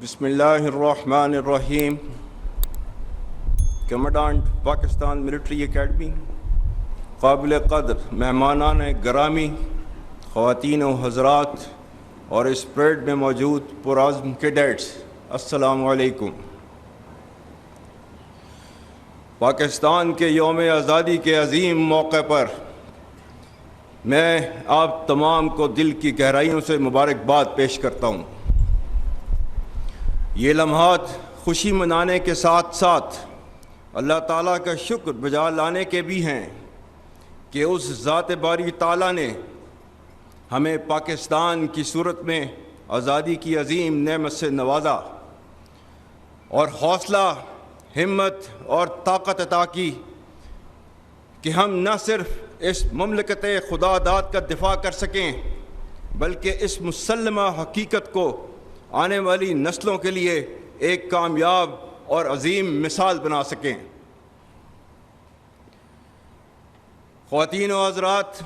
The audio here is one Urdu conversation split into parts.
بسم اللہ الرحمن الرحیم. کمانڈنٹ پاکستان ملٹری اکیڈمی، قابل قدر مہمانان گرامی، خواتین و حضرات اور اس پریڈ میں موجود پرعزم کیڈٹس، السلام علیکم. پاکستان کے یوم آزادی کے عظیم موقع پر میں آپ تمام کو دل کی گہرائیوں سے مبارکباد پیش کرتا ہوں. یہ لمحات خوشی منانے کے ساتھ ساتھ اللہ تعالیٰ کا شکر بجا لانے کے بھی ہیں کہ اس ذات باری تعالیٰ نے ہمیں پاکستان کی صورت میں آزادی کی عظیم نعمت سے نوازا اور حوصلہ، ہمت اور طاقت عطا کی کہ ہم نہ صرف اس مملکت خدا داد کا دفاع کر سکیں بلکہ اس مسلمہ حقیقت کو آنے والی نسلوں کے لیے ایک کامیاب اور عظیم مثال بنا سکیں. خواتین و حضرات،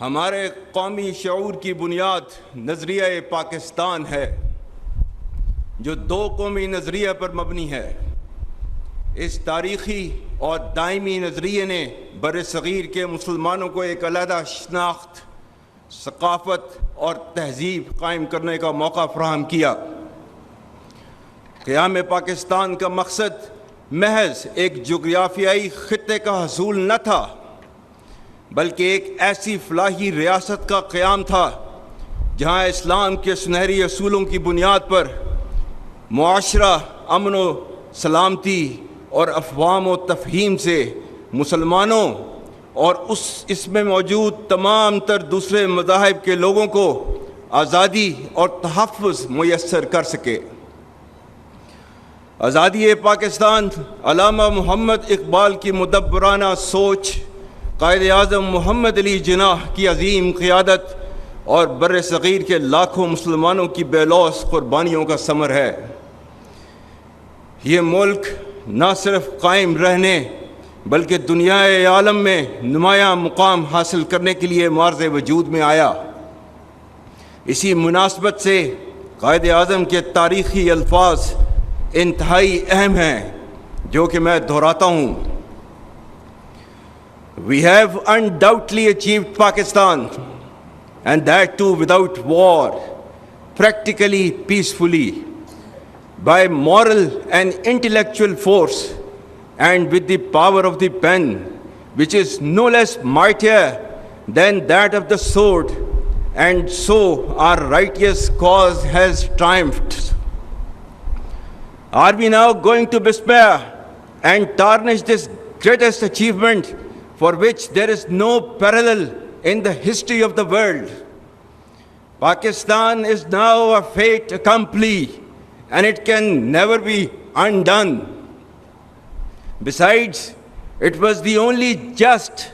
ہمارے قومی شعور کی بنیاد نظریہ پاکستان ہے جو دو قومی نظریہ پر مبنی ہے. اس تاریخی اور دائمی نظریے نے بر صغیر کے مسلمانوں کو ایک علیحدہ شناخت، ثقافت اور تہذیب قائم کرنے کا موقع فراہم کیا. قیام پاکستان کا مقصد محض ایک جغرافیائی خطے کا حصول نہ تھا بلکہ ایک ایسی فلاحی ریاست کا قیام تھا جہاں اسلام کے سنہری اصولوں کی بنیاد پر معاشرہ امن و سلامتی اور افہام و تفہیم سے مسلمانوں اور اس میں موجود تمام تر دوسرے مذاہب کے لوگوں کو آزادی اور تحفظ میسر کر سکے. آزادی پاکستان علامہ محمد اقبال کی مدبرانہ سوچ، قائد اعظم محمد علی جناح کی عظیم قیادت اور بر صغیر کے لاکھوں مسلمانوں کی بے لوث قربانیوں کا ثمر ہے. یہ ملک نہ صرف قائم رہنے بلکہ دنیا عالم میں نمایاں مقام حاصل کرنے کے لیے معرض وجود میں آیا. اسی مناسبت سے قائد اعظم کے تاریخی الفاظ انتہائی اہم ہیں جو کہ میں دہراتا ہوں. We have undoubtedly achieved Pakistan, and that too without war, practically peacefully, by moral and intellectual force, and with the power of the pen, which is no less mightier than that of the sword, and so our righteous cause has triumphed. Are we now going to despair and tarnish this greatest achievement for which there is no parallel in the history of the world? Pakistan is now a fait accompli, and it can never be undone. Besides, it was the only just,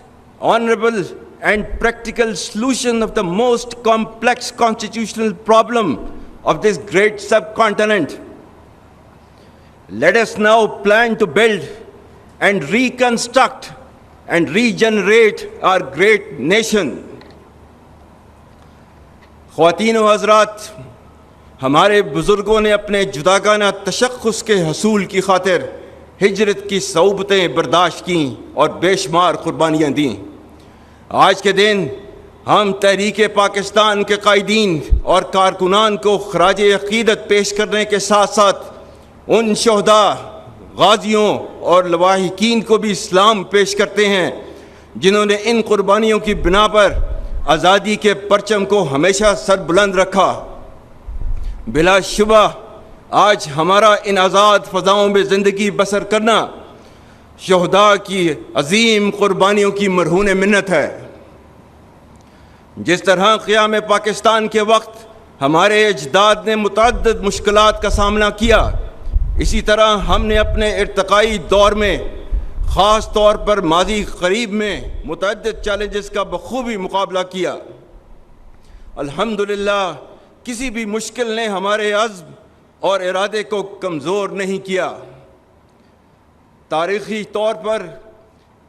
honorable, and practical solution of the most complex constitutional problem of this great subcontinent. Let us now plan to build and reconstruct and regenerate our great nation. خواتین و حضرات، ہمارے بزرگوں نے اپنے جداگانہ تشخص کے حصول کی خاطر ہجرت کی صعوبتیں برداشت کیں اور بے شمار قربانیاں دیں. آج کے دن ہم تحریک پاکستان کے قائدین اور کارکنان کو خراج عقیدت پیش کرنے کے ساتھ ساتھ ان شہداء، غازیوں اور لواحقین کو بھی سلام پیش کرتے ہیں جنہوں نے ان قربانیوں کی بنا پر آزادی کے پرچم کو ہمیشہ سر بلند رکھا. بلا شبہ آج ہمارا ان آزاد فضاؤں میں زندگی بسر کرنا شہداء کی عظیم قربانیوں کی مرہون منت ہے. جس طرح قیام پاکستان کے وقت ہمارے اجداد نے متعدد مشکلات کا سامنا کیا، اسی طرح ہم نے اپنے ارتقائی دور میں خاص طور پر ماضی قریب میں متعدد چیلنجز کا بخوبی مقابلہ کیا. الحمدللہ کسی بھی مشکل نے ہمارے عزم اور ارادے کو کمزور نہیں کیا. تاریخی طور پر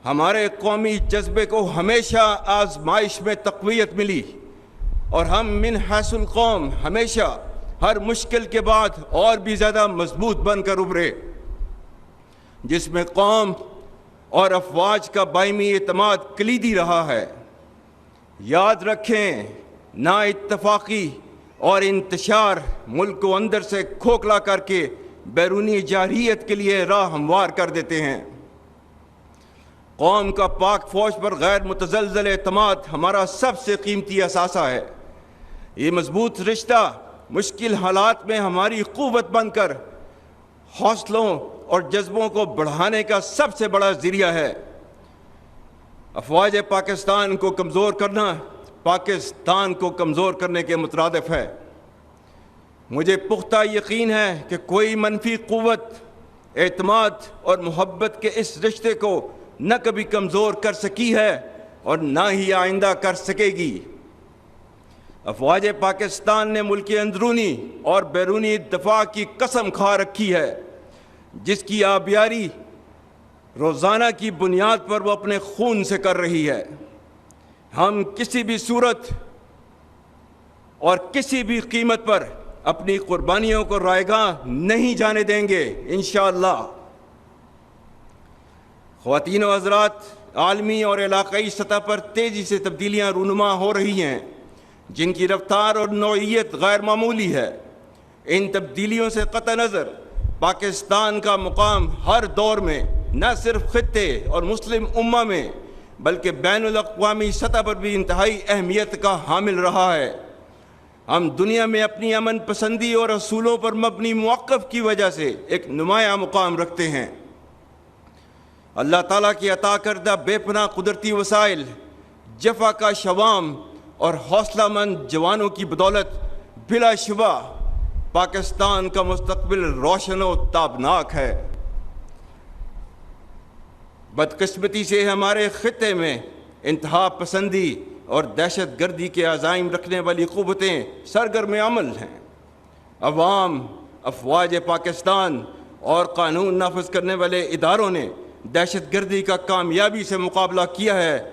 ہمارے قومی جذبے کو ہمیشہ آزمائش میں تقویت ملی اور ہم من حیث القوم ہمیشہ ہر مشکل کے بعد اور بھی زیادہ مضبوط بن کر ابھرے، جس میں قوم اور افواج کا باہمی اعتماد کلیدی رہا ہے۔ یاد رکھیں، نا اتفاقی اور انتشار ملک کو اندر سے کھوکھلا کر کے بیرونی جارحیت کے لیے راہ ہموار کر دیتے ہیں۔ قوم کا پاک فوج پر غیر متزلزل اعتماد ہمارا سب سے قیمتی اثاثہ ہے۔ یہ مضبوط رشتہ مشکل حالات میں ہماری قوت بن کر حوصلوں اور جذبوں کو بڑھانے کا سب سے بڑا ذریعہ ہے۔ افواج پاکستان کو کمزور کرنا پاکستان کو کمزور کرنے کے مترادف ہے۔ مجھے پختہ یقین ہے کہ کوئی منفی قوت اعتماد اور محبت کے اس رشتے کو نہ کبھی کمزور کر سکی ہے اور نہ ہی آئندہ کر سکے گی۔ افواج پاکستان نے ملک اندرونی اور بیرونی دفاع کی قسم کھا رکھی ہے، جس کی آبیاری روزانہ کی بنیاد پر وہ اپنے خون سے کر رہی ہے۔ ہم کسی بھی صورت اور کسی بھی قیمت پر اپنی قربانیوں کو رائیگاں نہیں جانے دیں گے انشاءاللہ۔ خواتین و حضرات، عالمی اور علاقائی سطح پر تیزی سے تبدیلیاں رونما ہو رہی ہیں، جن کی رفتار اور نوعیت غیر معمولی ہے۔ ان تبدیلیوں سے قطع نظر پاکستان کا مقام ہر دور میں نہ صرف خطے اور مسلم امہ میں بلکہ بین الاقوامی سطح پر بھی انتہائی اہمیت کا حامل رہا ہے۔ ہم دنیا میں اپنی امن پسندی اور اصولوں پر مبنی موقف کی وجہ سے ایک نمایاں مقام رکھتے ہیں۔ اللہ تعالیٰ کی عطا کردہ بے پناہ قدرتی وسائل، جفا کا شوام اور حوصلہ مند جوانوں کی بدولت بلا شبہ پاکستان کا مستقبل روشن و تابناک ہے۔ بدقسمتی سے ہمارے خطے میں انتہا پسندی اور دہشت گردی کے عزائم رکھنے والی قوتیں سرگرم عمل ہیں۔ عوام، افواج پاکستان اور قانون نافذ کرنے والے اداروں نے دہشت گردی کا کامیابی سے مقابلہ کیا ہے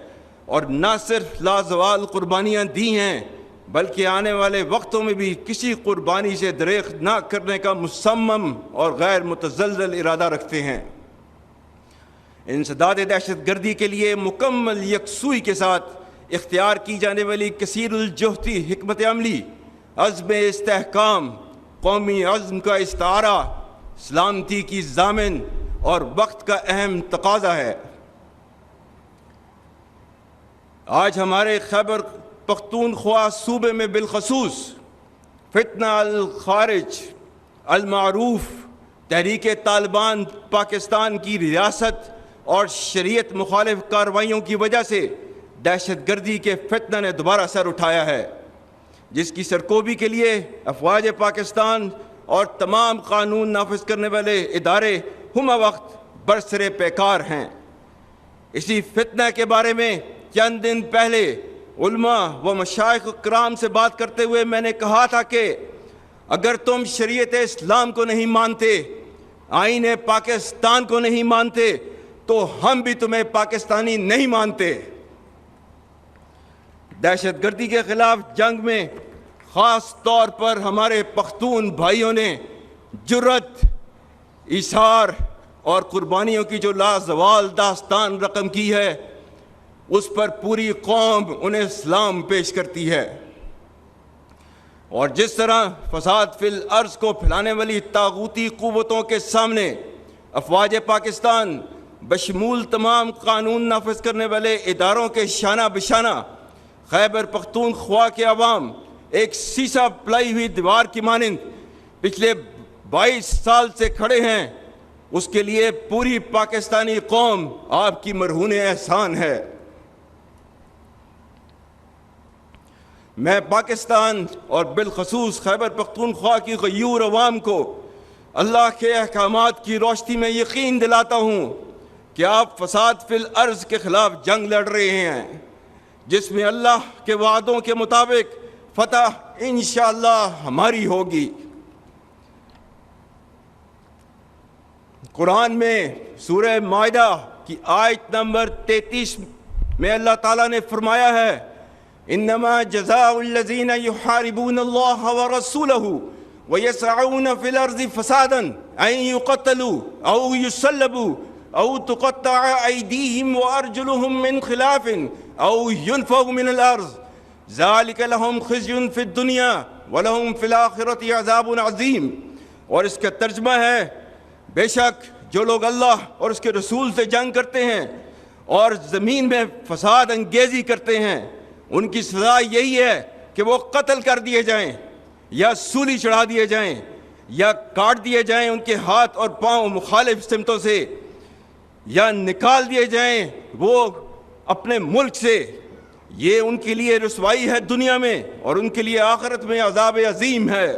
اور نہ صرف لازوال قربانیاں دی ہیں بلکہ آنے والے وقتوں میں بھی کسی قربانی سے دریغ نہ کرنے کا مصمم اور غیر متزلزل ارادہ رکھتے ہیں۔ انسداد دہشت گردی کے لیے مکمل یکسوئی کے ساتھ اختیار کی جانے والی کثیر الجہتی حکمت عملی عزم استحکام، قومی عزم کا استعارہ، سلامتی کی ضامن اور وقت کا اہم تقاضا ہے۔ آج ہمارے خیبر پختونخوا صوبے میں بالخصوص فتنہ الخارج المعروف تحریک طالبان پاکستان کی ریاست اور شریعت مخالف کارروائیوں کی وجہ سے دہشت گردی کے فتنہ نے دوبارہ سر اٹھایا ہے، جس کی سرکوبی کے لیے افواج پاکستان اور تمام قانون نافذ کرنے والے ادارے ہمہ وقت برسر پیکار ہیں۔ اسی فتنہ کے بارے میں چند دن پہلے علماء و مشائخ کرام سے بات کرتے ہوئے میں نے کہا تھا کہ اگر تم شریعت اسلام کو نہیں مانتے، آئین پاکستان کو نہیں مانتے، تو ہم بھی تمہیں پاکستانی نہیں مانتے۔ دہشت گردی کے خلاف جنگ میں خاص طور پر ہمارے پختون بھائیوں نے جرأت، ایثار اور قربانیوں کی جو لازوال داستان رقم کی ہے، اس پر پوری قوم انہیں سلام پیش کرتی ہے۔ اور جس طرح فساد فی الارض کو پھیلانے والی طاغوتی قوتوں کے سامنے افواج پاکستان بشمول تمام قانون نافذ کرنے والے اداروں کے شانہ بشانہ خیبر پختونخوا کے عوام ایک سیسا پلائی ہوئی دیوار کی مانند پچھلے 22 سال سے کھڑے ہیں، اس کے لیے پوری پاکستانی قوم آپ کی مرہون احسان ہے۔ میں پاکستان اور بالخصوص خیبر پختونخوا کی غیور عوام کو اللہ کے احکامات کی روشنی میں یقین دلاتا ہوں کہ آپ فساد فی الارض کے خلاف جنگ لڑ رہے ہیں، جس میں اللہ کے وعدوں کے مطابق فتح انشاءاللہ ہماری ہوگی۔ قرآن میں سورہ مائدہ کی آیت نمبر 33 میں اللہ تعالیٰ نے فرمایا ہے، انما جزاء الذین یحاربون اللہ ورسولہ وَيَسْعَوْنَ فِي الْأَرْضِ فَسَادًا أَن يُقَتَّلُوا أَوْ يُصَلَّبُوا أَوْ تُقَطَّعَ أَيْدِيهِمْ وَأَرْجُلُهُم مِّنْ خِلَافٍ أَوْ يُنفَوْا مِنَ الْأَرْضِ ذَلِكَ لَهُمْ خِزْيٌ فِي الدُّنْيَا وَلَهُمْ فِي الْآخِرَةِ عَذَابٌ عَظِيمٌ۔ اور اس کا ترجمہ ہے، بے شک جو لوگ اللہ اور اس کے رسول سے جنگ کرتے ہیں اور زمین میں فساد انگیزی کرتے ہیں، ان کی سزا یہی ہے کہ وہ قتل کر دیے جائیں یا سولی چڑھا دیے جائیں یا کاٹ دیے جائیں ان کے ہاتھ اور پاؤں مخالف سمتوں سے، یا نکال دیے جائیں وہ اپنے ملک سے۔ یہ ان کے لیے رسوائی ہے دنیا میں، اور ان کے لیے آخرت میں عذاب عظیم ہے۔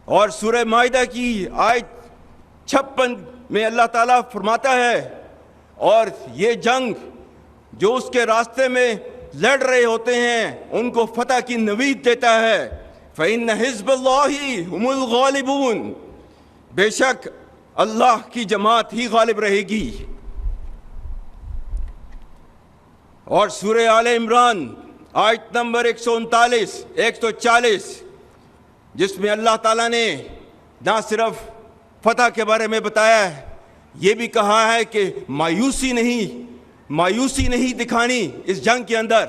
اور سورہ مائدہ کی آیت 56 میں اللہ تعالیٰ فرماتا ہے، اور یہ جنگ جو اس کے راستے میں لڑ رہے ہوتے ہیں ان کو فتح کی نوید دیتا ہے، فَإِنَّ حِزْبَ اللَّهِ هُمُ الْغَالِبُونَ، بے شک اللہ کی جماعت ہی غالب رہے گی۔ اور سورہ آل عمران آیت نمبر 139 140 جس میں اللہ تعالیٰ نے نہ صرف فتح کے بارے میں بتایا ہے، یہ بھی کہا ہے کہ مایوسی نہیں دکھانی اس جنگ کے اندر۔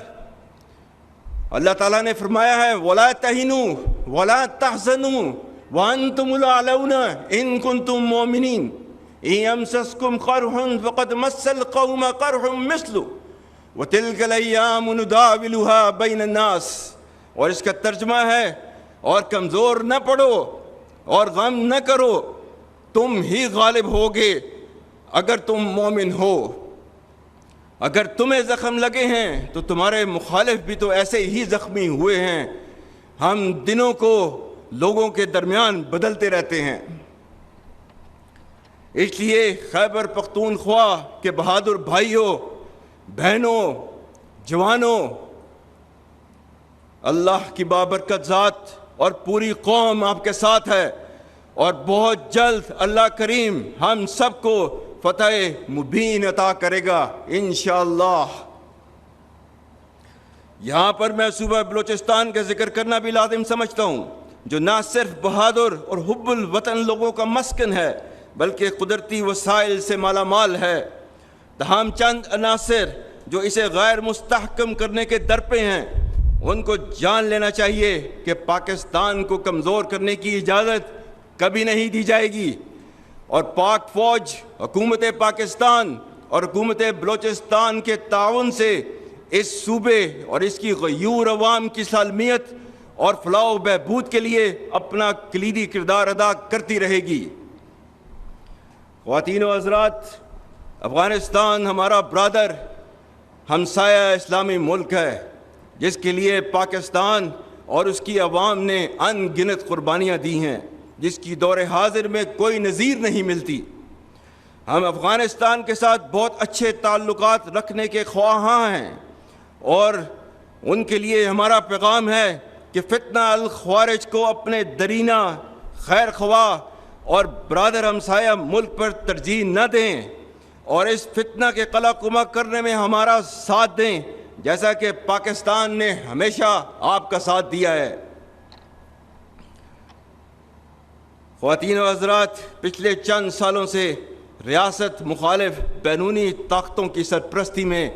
اللہ تعالیٰ نے فرمایا ہے وَلَا تَهِنُوا وَلَا تَحْزَنُوا وَأَنْتُمُ الْأَعْلَوْنَ إِن كُنتُم مُّؤْمِنِينَ إِن يَمْسَسْكُمْ قَرْحٌ فَقَدْ مَسَّ الْقَوْمَ قَرْحٌ مِثْلُهُ وَتِلْكَ الْأَيَّامُ نُدَاوِلُهَا بَيْنَ النَّاسِ۔ اور اس کا ترجمہ ہے، اور کمزور نہ پڑو اور غم نہ کرو، تم ہی غالب ہوگے اگر تم مومن ہو۔ اگر تمہیں زخم لگے ہیں تو تمہارے مخالف بھی تو ایسے ہی زخمی ہوئے ہیں۔ ہم دنوں کو لوگوں کے درمیان بدلتے رہتے ہیں۔ اس لیے خیبر پختونخوا کے بہادر بھائیوں، بہنوں، جوانوں، اللہ کی بابرکت ذات اور پوری قوم آپ کے ساتھ ہے، اور بہت جلد اللہ کریم ہم سب کو فتح مبین عطا کرے گا انشاءاللہ۔ یہاں پر میں صوبہ بلوچستان کا ذکر کرنا بھی لازم سمجھتا ہوں، جو نہ صرف بہادر اور حب الوطن لوگوں کا مسکن ہے بلکہ قدرتی وسائل سے مالا مال ہے۔ تاہم چند عناصر جو اسے غیر مستحکم کرنے کے درپے ہیں، ان کو جان لینا چاہیے کہ پاکستان کو کمزور کرنے کی اجازت کبھی نہیں دی جائے گی، اور پاک فوج، حکومت پاکستان اور حکومت بلوچستان کے تعاون سے اس صوبے اور اس کی غیور عوام کی سالمیت اور فلاح و بہبود کے لیے اپنا کلیدی کردار ادا کرتی رہے گی۔ خواتین و حضرات، افغانستان ہمارا برادر ہمسایہ اسلامی ملک ہے، جس کے لیے پاکستان اور اس کی عوام نے ان گنت قربانیاں دی ہیں، جس کی دور حاضر میں کوئی نظیر نہیں ملتی۔ ہم افغانستان کے ساتھ بہت اچھے تعلقات رکھنے کے خواہاں ہیں، اور ان کے لیے ہمارا پیغام ہے کہ فتنہ الخوارج کو اپنے درینہ، خیر خواہ اور برادر ہمسایہ ملک پر ترجیح نہ دیں، اور اس فتنہ کے قلع قمع کرنے میں ہمارا ساتھ دیں، جیسا کہ پاکستان نے ہمیشہ آپ کا ساتھ دیا ہے۔ خواتین و حضرات، پچھلے چند سالوں سے ریاست مخالف بیرونی طاقتوں کی سرپرستی میں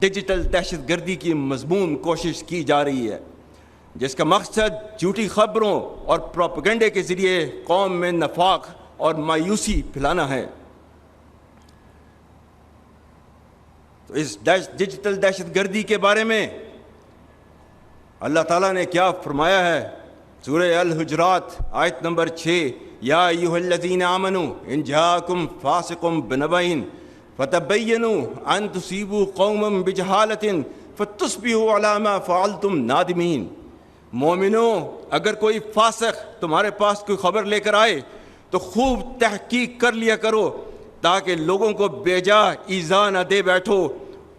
ڈیجیٹل دہشت گردی کی مضمون کوشش کی جا رہی ہے، جس کا مقصد جھوٹی خبروں اور پروپیگنڈے کے ذریعے قوم میں نفاق اور مایوسی پھیلانا ہے۔ تو اس ڈیجیٹل دہشت گردی کے بارے میں اللہ تعالیٰ نے کیا فرمایا ہے؟ سورہ الحجرات آیت نمبر 6، یا ایھا الذین آمنوا ان جاءکم فاسق بنبأ فتبینوا ان تصیبوا قوما بجہالۃ فتصبحوا علی ما فعلتم نادمین۔ مومنوں، اگر کوئی فاسق تمہارے پاس کوئی خبر لے کر آئے تو خوب تحقیق کر لیا کرو، تاکہ لوگوں کو بے جا ایذا نہ دے بیٹھو،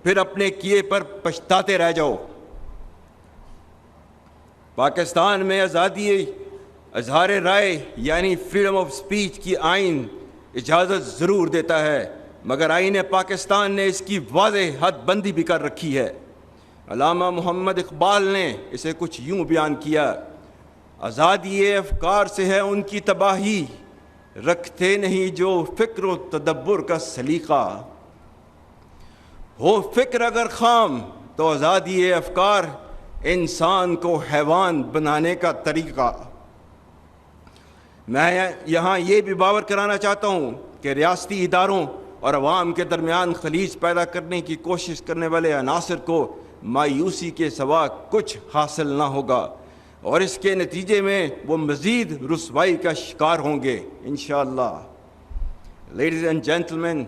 پھر اپنے کیے پر پچھتاتے رہ جاؤ۔ پاکستان میں آزادی اظہار رائے یعنی فریڈم آف سپیچ کی آئین اجازت ضرور دیتا ہے، مگر آئین پاکستان نے اس کی واضح حد بندی بھی کر رکھی ہے۔ علامہ محمد اقبال نے اسے کچھ یوں بیان کیا، آزادی افکار سے ہے ان کی تباہی، رکھتے نہیں جو فکر و تدبر کا سلیقہ۔ ہو فکر اگر خام تو آزادی افکار انسان کو حیوان بنانے کا طریقہ۔ میں یہاں یہ بھی باور کرانا چاہتا ہوں کہ ریاستی اداروں اور عوام کے درمیان خلیج پیدا کرنے کی کوشش کرنے والے عناصر کو مایوسی کے سوا کچھ حاصل نہ ہوگا، اور اس کے نتیجے میں وہ مزید رسوائی کا شکار ہوں گے انشاءاللہ۔ Ladies and gentlemen,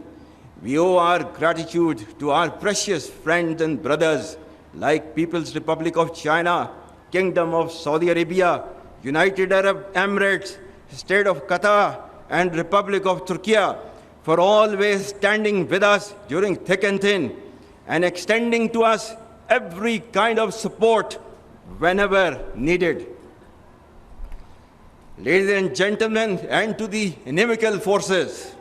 we owe our gratitude to our precious friends and brothers like People's Republic of China, Kingdom of Saudi Arabia, United Arab Emirates, State of Qatar, and Republic of Turkey for always standing with us during thick and thin and extending to us every kind of support whenever needed. Ladies and gentlemen, and to the inimical forces,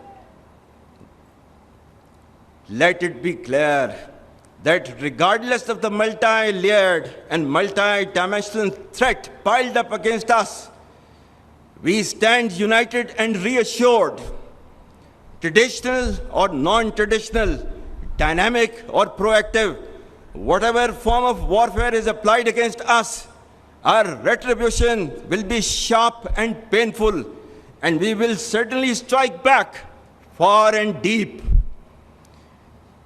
let it be clear that regardless of the multi-layered and multi-dimensional threat piled up against us, we stand united and reassured. Traditional or non-traditional, dynamic or proactive, whatever form of warfare is applied against us, our retribution will be sharp and painful, and we will certainly strike back far and deep.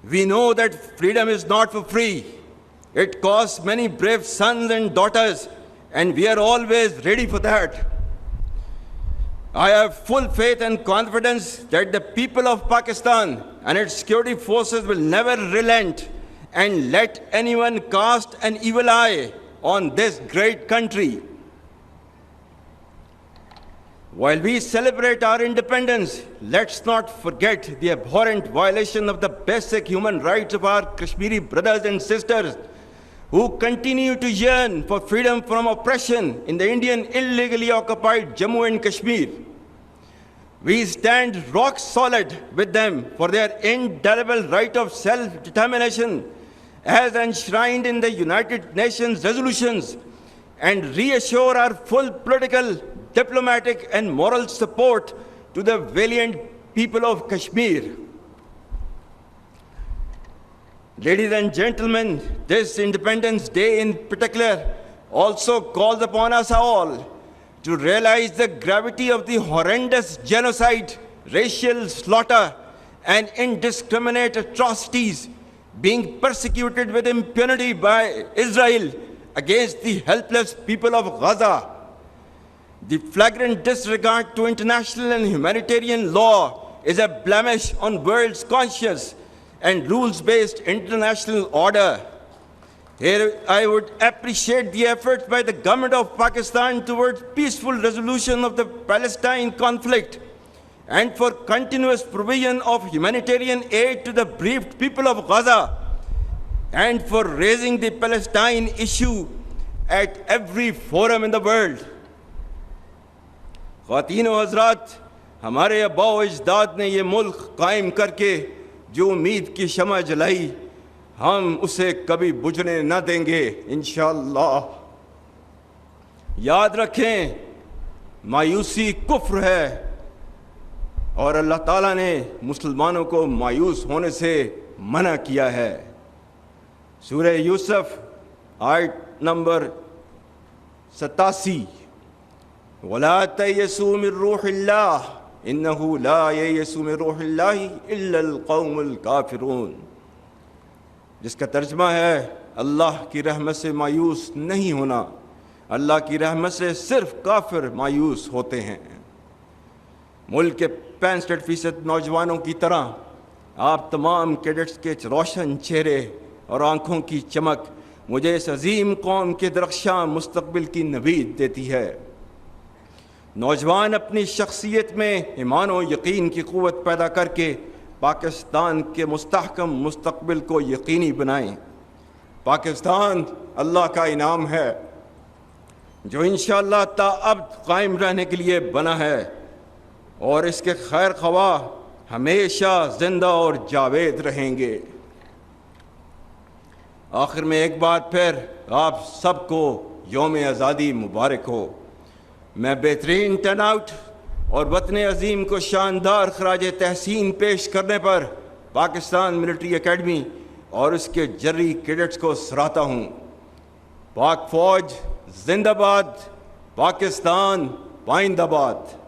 We know that freedom is not for free. It costs many brave sons and daughters, and we are always ready for that. I have full faith and confidence that the people of Pakistan and its security forces will never relent and let anyone cast an evil eye on this great country. While we celebrate our independence, let's not forget the abhorrent violation of the basic human rights of our Kashmiri brothers and sisters who continue to yearn for freedom from oppression in the Indian illegally occupied Jammu and Kashmir. We stand rock solid with them for their indelible right of self-determination as enshrined in the United Nations resolutions, and reassure our full political, diplomatic, and moral support to the valiant people of Kashmir. Ladies and gentlemen, this Independence Day in particular also calls upon us all to realize the gravity of the horrendous genocide, racial slaughter, and indiscriminate atrocities being persecuted with impunity by Israel against the helpless people of Gaza. The flagrant disregard to international and humanitarian law is a blemish on world's conscience and rules-based international order. Here I would appreciate the efforts by the government of Pakistan towards peaceful resolution of the Palestine conflict and for continuous provision of humanitarian aid to the bereaved people of Gaza, and for raising the Palestine issue at every forum in the world. خواتین و حضرات، ہمارے آباء و اجداد نے یہ ملک قائم کر کے جو امید کی شمع جلائی، ہم اسے کبھی بجھنے نہ دیں گے انشاءاللہ۔ یاد رکھیں، مایوسی کفر ہے، اور اللہ تعالیٰ نے مسلمانوں کو مایوس ہونے سے منع کیا ہے۔ سورہ یوسف آیت نمبر 87، وَلَا تَيْأَسُوا مِن رُّوحِ اللَّهِ إِنَّهُ لَا يَيْأَسُ مِن رُّوحِ اللَّهِ إِلَّا الْقَوْمُ الْكَافِرُونَ، جس کا ترجمہ ہے اللہ کی رحمت سے مایوس نہیں ہونا، اللہ کی رحمت سے صرف کافر مایوس ہوتے ہیں۔ ملک کے 65% نوجوانوں کی طرح آپ تمام کیڈٹس کے روشن چہرے اور آنکھوں کی چمک مجھے اس عظیم قوم کے درخشاں مستقبل کی نوید دیتی ہے۔ نوجوان اپنی شخصیت میں ایمان و یقین کی قوت پیدا کر کے پاکستان کے مستحکم مستقبل کو یقینی بنائیں۔ پاکستان اللہ کا انعام ہے جو انشاءاللہ تا ابد قائم رہنے کے لیے بنا ہے، اور اس کے خیر خواہ ہمیشہ زندہ اور جاوید رہیں گے۔ آخر میں ایک بار پھر آپ سب کو یوم آزادی مبارک ہو۔ میں بہترین ٹرن آؤٹ اور وطن عظیم کو شاندار خراج تحسین پیش کرنے پر پاکستان ملٹری اکیڈمی اور اس کے جرری کیڈٹس کو سراہتا ہوں۔ پاک فوج زندہ باد، پاکستان پائندہ باد۔